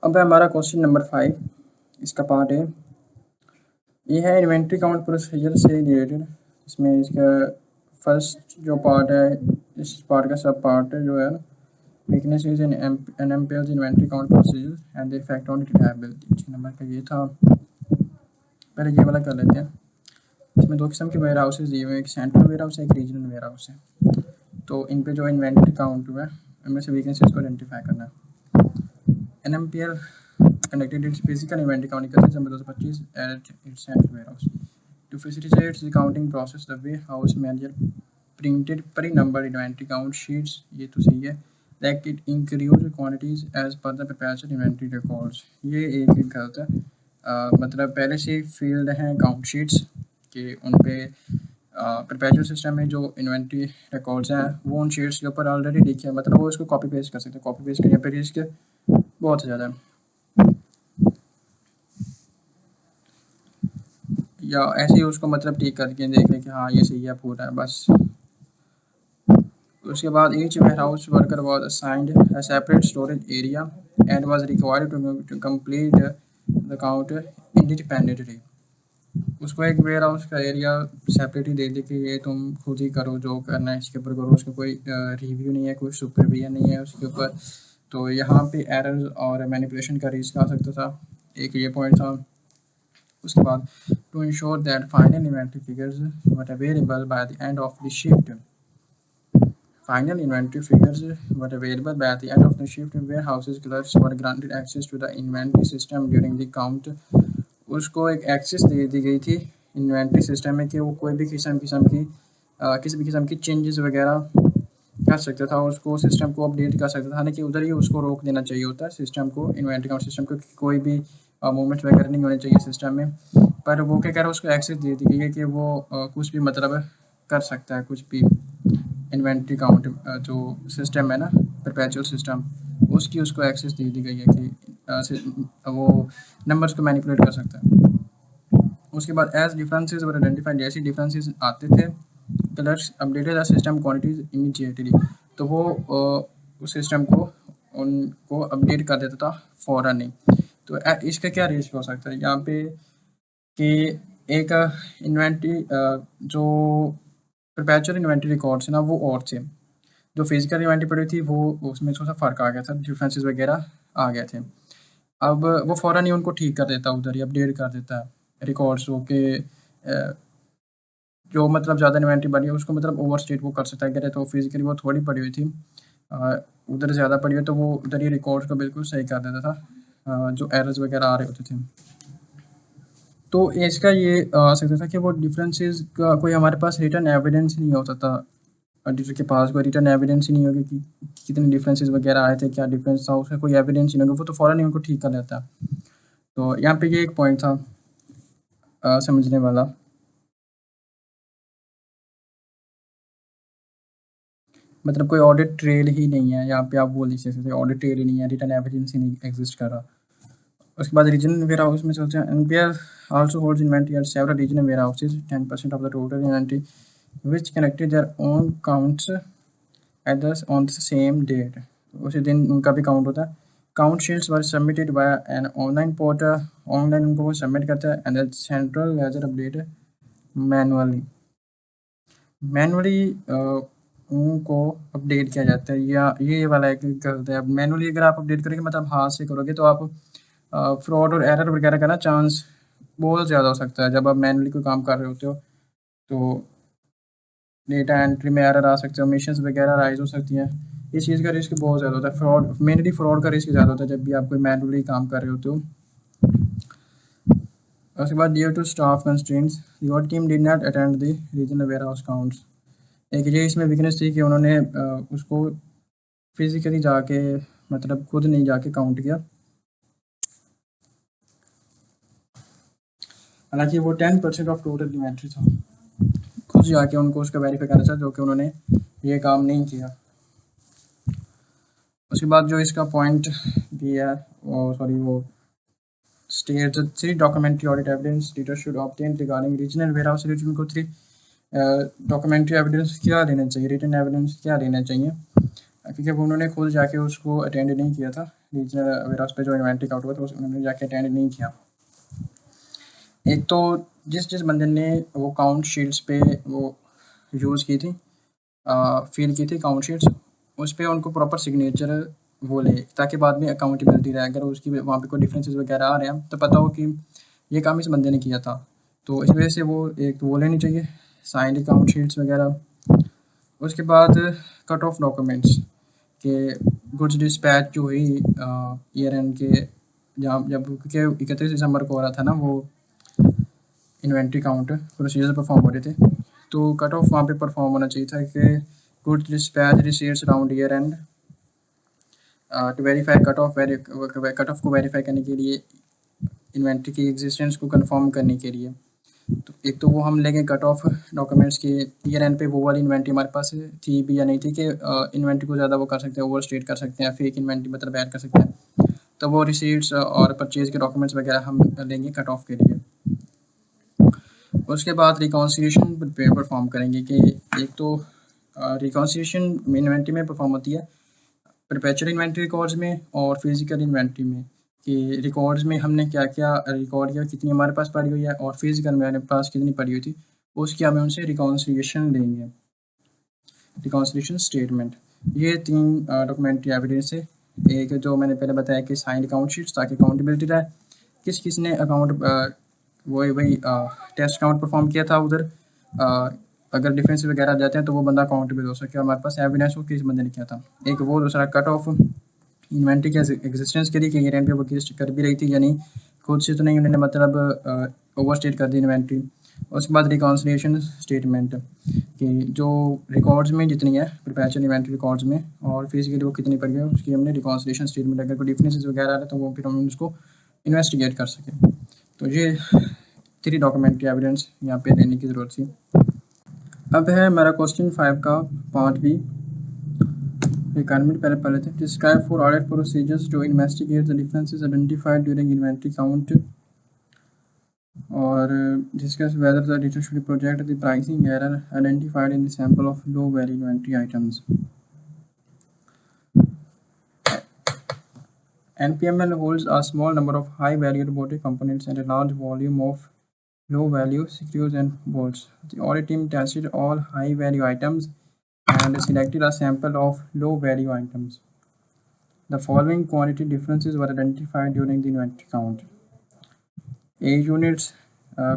अब है हमारा क्वेश्चन नंबर 5, इसका पार्ट है, ये है इन्वेंट्री काउंट प्रोसीजर से रिलेटेड। इसमें इसका फर्स्ट जो पार्ट है, इस पार्ट का सब पार्ट जो है weaknesses in NMPL's inventory count procedure and the effect on reliability। 6 number का ये था। पहले ये वाला कर लेते हैं। इसमें दो किस्म के वेयर हाउसेज दिए हुए हैं, एक सेंट्रल वेयर हाउस है, एक रीजनल वेयर हाउस है। तो इन पे जो इन्वेंट्री काउंट हुआ है उनमें से वीकनेसेस को आइडेंटिफाई करना है। NMPL conducted its physical inventory counting करते December 2025 at its central warehouse. To facilitate the counting process, the warehouse manager printed pre-numbered inventory count sheets, ये तो सही है, that it includes quantities as per the perpetual inventory records। ये एक गलत है। मतलब पहले से फील्ड हैं काउंट शीट्स कि उन पे परपेचुअल सिस्टम में जो इन्वेंट्री रिकॉर्ड्स हैं वो उन शीट्स के ऊपर ऑलरेडी लिखे हैं, मतलब वो इसको कॉपी पेस्ट कर सकते हैं। कॉपी पेस्ट करने पर रिस्क बहुत ज़्यादा है, या ऐसे ही उसको मतलब ठीक करके देख लें कि हाँ ये सही है पूरा है बस। उसके बाद each warehouse worker was assigned a separate storage area and was required to complete the count independently। उसको एक वेयर हाउस का एरिया सेपरेट ही दे दी कि ये तुम खुद ही करो, जो करना है इसके ऊपर करो, उसका कोई रिव्यू नहीं है, कोई सुपरविजन नहीं है उसके ऊपर। तो यहाँ पे एरर्स और मैनिपुलेशन का रिस्क आ सकता था, एक ये पॉइंट था। उसके बाद to ensure that final inventory figures were available by the end of the shift. Final inventory figures were available by the end of the shift। warehouses clerks were granted access to the inventory system during the count। उसको एक access दे दी गई थी inventory system में कि वो कोई भी किसी भी किस्म की चेंजेस वगैरह कर सकता था, उसको सिस्टम को अपडेट कर सकता था। हालांकि उधर ही उसको रोक देना चाहिए होता है सिस्टम को, इन्वेंट्री काउंट सिस्टम को, कोई भी मूवमेंट वगैरह नहीं होने चाहिए सिस्टम में। पर वो क्या कह रहा है, उसको एक्सेस दे दी गई है कि वो कुछ भी मतलब कर सकता है, कुछ भी इन्वेंट्री काउंट जो सिस्टम है ना परपेचुअल सिस्टम, उसकी उसको एक्सेस दे दी गई है कि वो नंबर्स को मैनिपुलेट कर सकता है। उसके बाद एज डिफरेंसेस वर आइडेंटिफाइड, जैसे डिफरेंसेस आते थे colours updated the system quantities immediately, तो वो उस सिस्टम को उनको अपडेट कर देता था फ़ौरन नहीं। तो इसका क्या रिस्क हो सकता है यहाँ पे कि एक इन्वेंट्री जो परपेचुअल इन्वेंट्री रिकॉर्ड्स है ना वो और थे, जो फिजिकल इन्वेंट्री पड़ी थी वो उसमें थोड़ा सा फ़र्क आ गया था, डिफरेंसेस वगैरह आ गए थे। अब वो फ़ौरन ही उनको ठीक कर देता है, उधर ही अपडेट कर देता है रिकॉर्ड्स को कि जो मतलब ज़्यादा इन्वेंट्री बनी है उसको मतलब ओवर स्टेट वो कर सकता है। कह रहे तो फिजिकली वो थोड़ी पड़ी हुई थी, उधर ज़्यादा पड़ी हुई तो वो उधर ही रिकॉर्ड्स को बिल्कुल सही कर देता था, जो एरर्स वगैरह आ रहे होते थे। तो इसका ये आ सकता था कि वो डिफरेंसेस का कोई हमारे पास रिटर्न एविडेंस नहीं होता था, ऑडिटर के पास कोई रिटर्न एविडेंस ही नहीं होगी कि कितने डिफरेंसेस वगैरह आए थे, क्या डिफरेंस था, उसका कोई एविडेंस ही नहीं होगा, वो तो फ़ौरन ही उनको ठीक कर लेता। तो यहाँ पे ये एक पॉइंट था समझने वाला। मतलब कोई ऑडिट ट्रेल ही नहीं है यहाँ पे, आप बोल नहीं सकते ऑडिट ट्रेल ही नहीं है, रिटर्न एविडेंस ही नहीं एग्जिस्ट कर रहा। उसके बाद रीजनल वेयर हाउस में चलते हैं। NPL also holds inventory at several regional warehouses, 10% of the total inventory which connected their own counts at the on the same date. उसी दिन उनका भी काउंट होता है। Count sheets were submitted by an online portal, online उनको वो submit करता है and the central ledger update manually उनको अपडेट किया जाता है। या ये वाला एक गलत है। अब मैनुअली अगर आप अपडेट करेंगे मतलब हाथ से करोगे तो आप फ्रॉड और एरर वगैरह का ना चांस बहुत ज़्यादा हो सकता है। जब आप मैनुअली कोई काम कर रहे होते हो तो डेटा एंट्री में एरर आ सकते हैं, ओमिशंस वगैरह राइज हो सकती हैं। इस चीज़ का रिस्क बहुत ज़्यादा होता है। फ्रॉड मेनली फ्रॉड का रिस्क ज़्यादा होता है जब भी आप कोई मैनुअली काम कर रहे होते हो। उसके बाद due to staff constraints your team did not attend the regional warehouse counts. एक ये इसमें वीकनेस थी कि उन्होंने उसको फिजिकली जाके मतलब खुद नहीं जाके काउंट किया। हालांकि वो 10% ऑफ टोटल इन्वेंट्री था, खुद जाके उनको उसका वेरीफाई करना था, जो कि उन्होंने ये काम नहीं किया। उसके बाद जो इसका पॉइंट दिया वो state 3 documentary audit evidence reader should obtain regarding regional warehouse. उनको 3 डॉक्यूमेंट्री एविडेंस क्या लेना चाहिए, रिटन एविडेंस क्या लेना चाहिए, क्योंकि उन्होंने खुद जाके उसको अटेंड नहीं किया था रीजनल वेयर हाउस पे जो इन्वेंट्री काउंट हुआ तो उन्होंने जाके अटेंड नहीं किया। एक तो जिस जिस बंदे ने वो काउंट शीट्स पे वो यूज़ की थी, फिल की थी काउंट शीट्स, उस पे उनको प्रॉपर सिग्नेचर वो ले, ताकि बाद में अकाउंटेबिलिटी रहे। अगर उसकी वहाँ पे कोई डिफरेंसेस वगैरह आ रहे हैं तो पता हो कि ये काम इस बंदे ने किया था। तो इस वजह से वो एक तो वो लेनी चाहिए साइंड अकाउंट शीट्स वगैरह। उसके बाद कट ऑफ डॉक्यूमेंट्स के गुड्स डिस्पैच जो हुई ईयर एंड के, जहाँ जब क्योंकि 31 दिसंबर को हो रहा था ना वो इन्वेंट्री काउंट, प्रोसीजर परफॉर्म हो रहे थे, तो कट ऑफ वहाँ पे परफॉर्म होना चाहिए था कि goods dispatch receipts around year end to verify cut off को वेरीफाई करने के लिए, इन्वेंट्री की एग्जिस्टेंस को कंफर्म करने के लिए। तो एक तो वो हम लेंगे कट ऑफ डॉक्यूमेंट्स के ईयर एंड पे वो वाली इन्वेंट्री हमारे पास थी भी या नहीं थी कि इन्वेंट्री को ज़्यादा वो कर सकते हैं, ओवर स्टेट कर सकते हैं, फेक इन्वेंट्री मतलब ऐड कर सकते हैं। तो वो रिसीट्स और परचेज के डॉक्यूमेंट्स वगैरह हम लेंगे कट ऑफ के लिए। उसके बाद रिकॉन्सिलिएशन पे परफॉर्म करेंगे कि एक तो रिकॉन्सिलिएशन इन्वेंट्री में परफॉर्म होती है परपेचुअल इन्वेंट्री रिकॉर्ड्स में और फिजिकल इन्वेंट्री में, कि रिकॉर्ड्स में हमने क्या क्या रिकॉर्ड किया, कितनी हमारे पास पड़ी हुई है, और फिजिकल में हमारे पास कितनी पड़ी हुई थी, उसकी हमें उनसे रिकॉन्सिलिएशन लेंगे, रिकॉन्सिलिएशन स्टेटमेंट। ये 3 डॉक्यूमेंट्री एविडेंस है। एक जो मैंने पहले बताया कि साइंड अकाउंट शीट्स ताकि अकाउंटेबिलिटी रहे, किस किस ने अकाउंट वही टेस्ट अकाउंट परफॉर्म किया था उधर, अगर डिफरेंस वगैरह आ जाते हैं तो वो बंदा अकाउंटेबल हो सके, हमारे पास एविडेंस हो किस बंदे ने किया था। एक वो, दूसरा कट ऑफ इन्वेंट्री के एग्जिस्टेंस के लिए कि ईयर एंड पे वो एग्जिस्ट कर भी रही थी या नहीं, खुद से तो नहीं उन्होंने मतलब ओवरस्टेट कर दी इन्वेंट्री। उसके बाद रिकॉन्सिलिएशन स्टेटमेंट कि जो रिकॉर्ड्स में जितनी है परपेचुअल इन्वेंट्री रिकॉर्ड्स में और फिजिकली वो कितनी पड़ गई है, उसकी हमने रिकॉन्सिलिएशन स्टेटमेंट, अगर कोई डिफरेंसेस वगैरह आ रहे तो वो फिर हम उसको इन्वेस्टिगेट कर सकें। तो ये 3 डॉक्यूमेंट्री एविडेंस यहाँ पे लेने की ज़रूरत थी। अब है मेरा क्वेश्चन 5 का पार्ट बी, रिक्वायरमेंट पहले पढ़ लेते हैं। Describe 4 audit procedures to investigate the differences identified during inventory count, और discuss whether the data should project the pricing error identified in the sample of low value inventory items. NPML holds a small number of high value robotic components and a large volume of low value screws and bolts. The audit team tested all high value items and selected a sample of low value items. The following quantity differences were identified during the inventory count. A units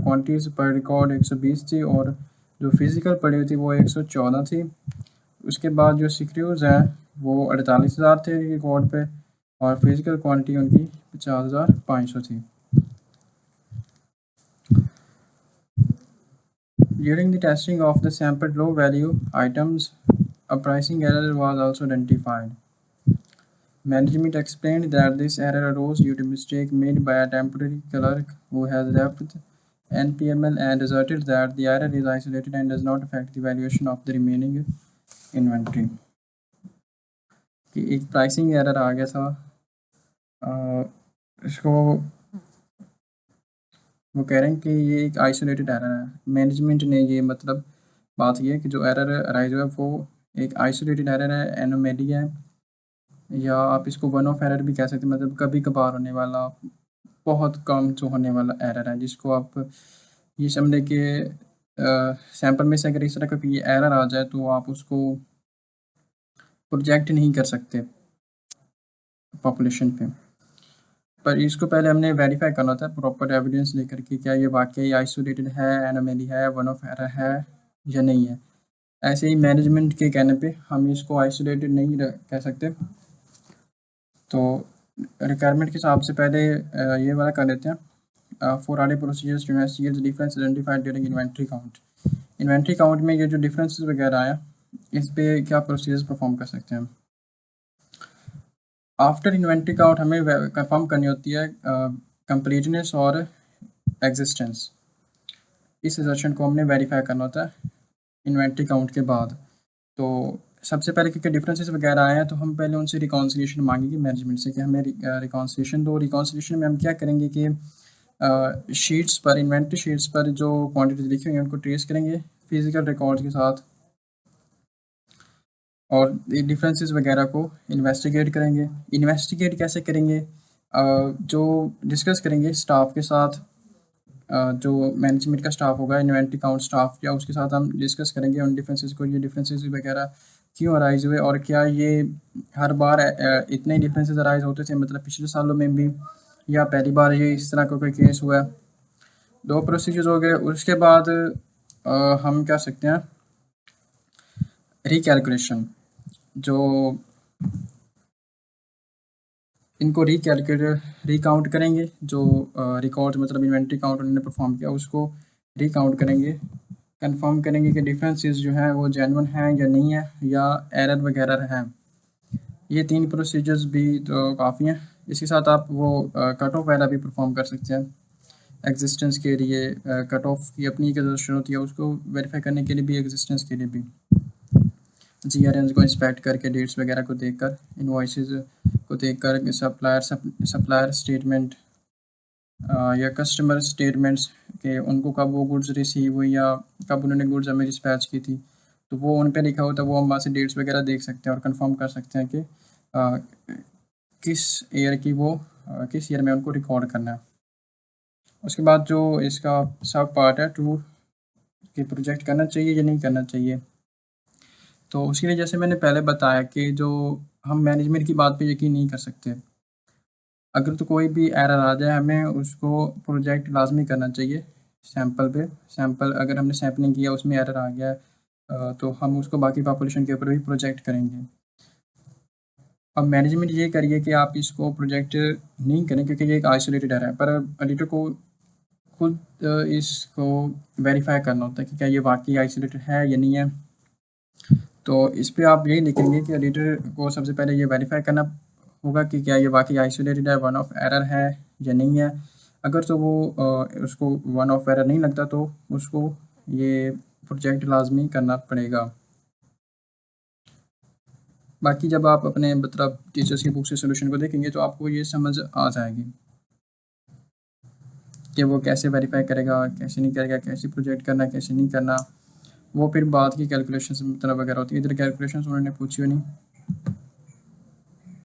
quantities पर record 120 थी और जो physical पड़ी हुई थी वो 114 थी। उसके बाद जो स्क्रूज हैं वो 48,000 थे रिकॉर्ड पे और फिजिकल क्वांटिटी उनकी 50,500 थी। During the testing of the sampled low value items, a pricing error was also identified. Management explained that this error arose due to mistake made by a temporary clerk who has left NPML and asserted that the error is isolated and does not affect the valuation of the remaining inventory. कि एक pricing error आ गया था, इसको वो कह रहे हैं कि ये एक आइसोलेटेड एरर है। मैनेजमेंट ने ये मतलब बात की है कि जो एरर अराइज हुआ है वो एक आइसोलेटेड एरर है, एनोमेली है, या आप इसको वन ऑफ एरर भी कह सकते हैं, मतलब कभी कभार होने वाला, बहुत कम जो होने वाला एरर है, जिसको आप ये समझे कि सैंपल में से अगर इस तरह का कोई एरर आ जाए तो आप उसको प्रोजेक्ट नहीं कर सकते पॉपुलेशन पे। पर इसको पहले हमने वेरीफाई करना था प्रॉपर एविडेंस लेकर के क्या ये वाकई आइसोलेटेड है, एनोमेली है, वन ऑफ एरर है या नहीं है। ऐसे ही मैनेजमेंट के कहने पे हम इसको आइसोलेटेड नहीं कह सकते। तो रिक्वायरमेंट के हिसाब से पहले ये वाला कर लेते हैं। 4 are procedures to investigate the difference identified during inventory count. Inventory count में ये जो डिफरेंसेस वगैरह आया इस पे क्या प्रोसीजर्स परफॉर्म कर सकते हैं। आफ्टर इन्वेंट्री काउंट हमें कंफर्म करनी होती है कंप्लीटनेस और एग्जिस्टेंस। इस असर्शन को हमने वेरीफाई करना होता है इन्वेंट्री काउंट के बाद। तो सबसे पहले क्योंकि डिफरेंसेस वगैरह आए हैं तो हम पहले उनसे रिकॉन्सिलिएशन मांगेंगे मैनेजमेंट से कि हमें रिकॉन्सिलिएशन दो। रिकॉन्सिलिएशन में हम क्या करेंगे कि शीट्स पर, इन्वेंट्री शीट्स पर जो क्वांटिटीज लिखी हुई हैं उनको ट्रेस करेंगे फिजिकल रिकॉर्ड्स के साथ। और डिफरेंसेस वगैरह को इन्वेस्टिगेट करेंगे। इन्वेस्टिगेट कैसे करेंगे? जो डिस्कस करेंगे स्टाफ के साथ, जो मैनेजमेंट का स्टाफ होगा, इन्वेंट्री काउंट स्टाफ, या उसके साथ हम डिस्कस करेंगे उन डिफरेंसेस को, ये डिफरेंसेस वगैरह क्यों अराइज हुए और क्या ये हर बार इतने डिफरेंसेस अराइज होते थे, मतलब पिछले सालों में भी, या पहली बार ये इस तरह का कोई केस हुआ है। दो प्रोसीजर हो गए। उसके बाद हम क्या सकते हैं, रिकैलकुलेशन, जो इनको रिकाउंट करेंगे, जो रिकॉर्ड मतलब इन्वेंट्री काउंट उन्होंने परफॉर्म किया उसको रिकाउंट करेंगे, कंफर्म करेंगे कि डिफरेंसेस जो हैं वो जेन्युइन हैं या नहीं है, या एरर वगैरह हैं। ये 3 प्रोसीजर्स भी तो काफ़ी हैं। इसके साथ आप वो कट ऑफ वगैरह भी परफॉर्म कर सकते हैं। एग्जिस्टेंस के लिए कट ऑफ की अपनी एक रजिस्ट्रेशन होती है, उसको वेरीफाई करने के लिए भी, एग्जिस्टेंस के लिए भी GRNs को इंस्पेक्ट करके, डेट्स वगैरह को देखकर, इनवॉइसेस को देखकर, सप्लायर स्टेटमेंट या कस्टमर स्टेटमेंट्स के उनको कब वो गुड्स रिसीव हुई या कब उन्होंने गुड्स हमें डिस्पैच की थी, तो वो उन पे लिखा होता है, वो हम वहाँ से डेट्स वगैरह देख सकते हैं और कंफर्म कर सकते हैं कि किस ईयर की वो किस ईयर में उनको रिकॉर्ड करना है। उसके बाद जो इसका सब पार्ट है, टू कि प्रोजेक्ट करना चाहिए या नहीं करना चाहिए, तो उसके लिए जैसे मैंने पहले बताया कि जो हम मैनेजमेंट की बात पे यकीन नहीं कर सकते। अगर तो कोई भी एरर आ जाए, हमें उसको प्रोजेक्ट लाजमी करना चाहिए सैंपल पे। सैंपल अगर हमने सैम्पलिंग किया, उसमें एरर आ गया तो हम उसको बाकी पॉपुलेशन के ऊपर भी प्रोजेक्ट करेंगे। अब मैनेजमेंट ये करिए कि आप इसको प्रोजेक्ट नहीं करें, क्योंकि ये एक आइसोलेटेड एरर है, पर एडिटर को खुद इसको वेरीफाई करना होता है कि क्या ये वाकई आइसोलेटेड है या नहीं है। तो इस पे आप यही लिखेंगे कि एडिटर को सबसे पहले ये वेरीफाई करना होगा कि क्या ये वाकई आइसोलेटेड है, वन ऑफ एरर है या नहीं है। अगर तो वो उसको वन ऑफ एरर नहीं लगता, तो उसको ये प्रोजेक्ट लाजमी करना पड़ेगा। बाकी जब आप अपने मतलब टीचर्स की बुक से सोल्यूशन को देखेंगे तो आपको ये समझ आ जाएगी कि वो कैसे वेरीफाई करेगा, कैसे नहीं करेगा, कैसे प्रोजेक्ट करना, कैसे नहीं करना। वो फिर बाद की कैलकुलेशन मतलब वगैरह होती है, इधर कैलकुलेशन उन्होंने पूछी हुई नहीं।